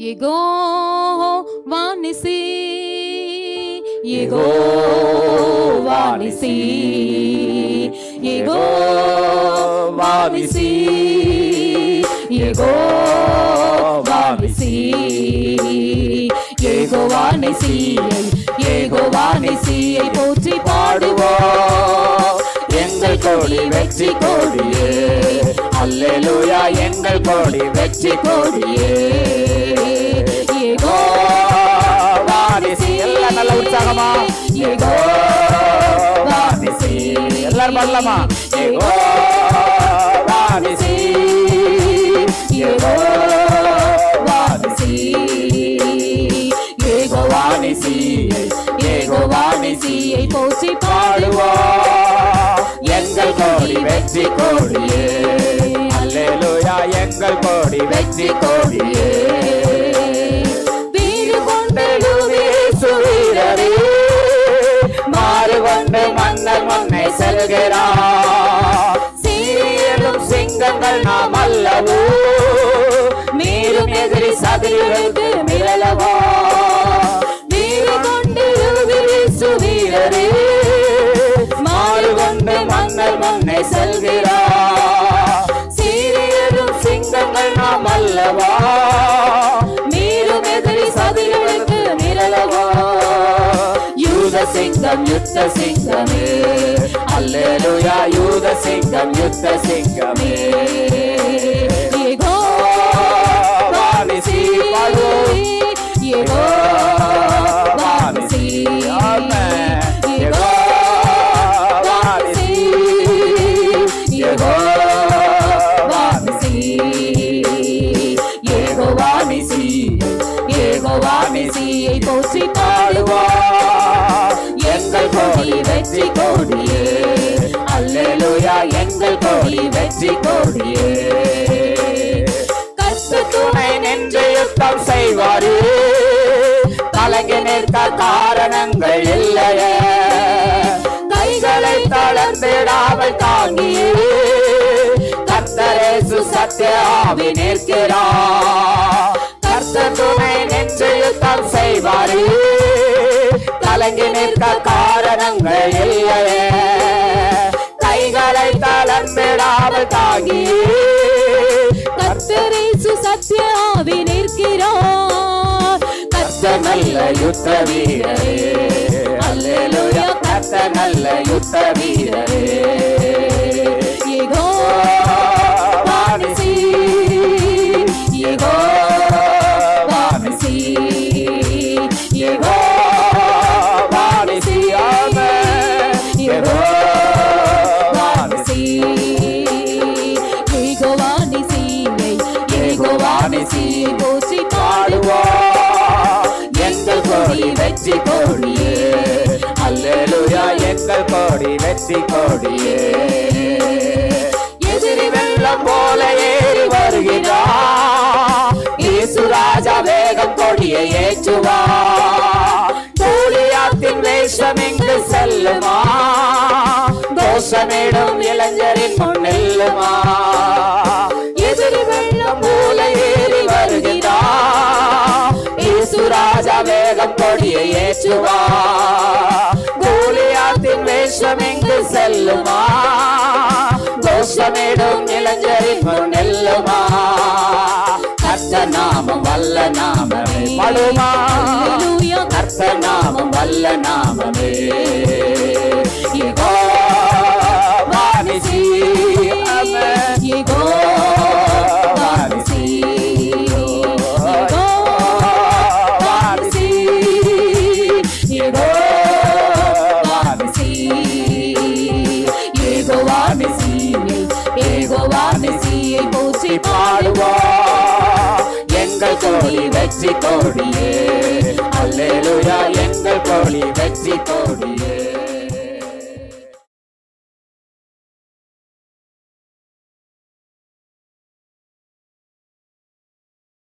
யெகோவா நிசி, யெகோவா நிசி, யெகோவா நிசி, யெகோவா நிசி, யெகோவா நிசியை, யெகோவா நிசியை போற்றி பாடுவோம். எங்கள் கொடி வெற்றி கொடியே, அல்லேலூயா, எங்கள் கொடி வெற்றி கொடியே. யெகோவா நிசி, எல்லாம் நல்ல உற்சாகமா, யெகோவா நிசி, எல்லாரும் பாடலாமா? யெகோவா நிசி, யெகோவா நிசி, யெகோவா நிசியை, யெகோவா நிசியை போற்றி பாடுவோம். எங்கள் கோடி வெற்றி கோடியே, அல்லேலூயா, எங்கள் கோடி வெற்றி கோடியே. வீறு கொண்டெழுவீசு வீரரே, மாறு கொண்டு மன்னர் முன்னே செல்கிறார். சீரும் சிங்கங்கள் நாம் அல்லவோ, மீறும் எதிரி சதிரிகளுக்கு மிரளவோ. வீறு கொண்டெழுவீசு வீரரே, மாறு கொண்டு மன்னர் முன்னே செல்கிறார். சீரியரும் சிங்கங்கள் நாம் அல்லவா, மீறும் எதிரி சதிகளுக்கு நிரளவா. யூத சிங்கம் யுத்த சிங்கமே, அல்லேலூயா, யூத சிங்கம் யுத்த சிங்கமே. யெகோவா நிசி, யெகோவா நிசி, ஆமென். யெகோவா நிசி, யெகோவா நிசி, யெகோவா நிசி, யெகோவா நிசியை போற்றி பாடுவோம். எங்கள் கோடி வெற்றி கோடியே, அல்லேலூயா, எங்கள் கோடி வெற்றி கோடியே. கர்த்தர் துணை நின்று யுத்தம் செய்வாரே, கலங்கி நிற்க காரணங்கள் இல்லையே. கைகளை தளர்ந்திடாமல் தாங்கியே, கர்த்தர் இயேசு சத்திய ஆவி நிற்கிறார். கர்த்தர் துணை நின்று யுத்தம் செய்வாரே, கலங்கி நிற்க காரணங்கள் இல்லையே. கைகளை தளர்ந்திடாமல் தாங்கியே, கர்த்தர் இயேசு சத்திய ஆவி நிற்கிறார். கர்த்தர் நல்ல யுத்த வீரரே, அல்லேலூயா, கர்த்தர் நல்ல யுத்த வீரரே. யெகோவா நிசி, யெகோவா நிசி, யெகோவா நிசி, ஆமென். யெகோவா நிசி, யெகோவா நிசியை, யெகோவா நிசியை போற்றி பாடுவோம். எங்கள் கோடி வெற்றி கோடியே, அல்லேலூயா, எங்கள் கோடி வெற்றி கோடியே. எதிரி வெள்ளம் போல ஏறி வருகிறார், இயேசு ராஜா வேகம் கொடியை ஏற்றுவார். கோலியாத்தின் வேஷம் இங்கு செல்லுமா, தோஷமிடும் இளைஞரின் முன்னெல்லுமா. எதிரி வெள்ளம் போல ஏறி வருகிறார், இயேசு ராஜா வேகம் கொடியை ஏற்றுவார். கோலியாத்தின் வேஷம் இங்கு செல்லுமா, தோஷமிடும் இளைஞரின் முன்னெல்லுமா. கர்த்தர் நாமம் வல்ல நாமமே, பாடுமா? கர்த்தர் நாமம் வல்ல நாமமே. யெகோவா நிசி, ஆமென். யெகோவா நிசி, யெகோவா நிசி, யெகோவா நிசி, யெகோவா நிசியை, யெகோவா நிசியை போற்றி பாடுவோம். எங்கள் கோடி வெற்றி கோடியே, அல்லேலூயா, எங்கள் கோடி வெற்றி கோடியே.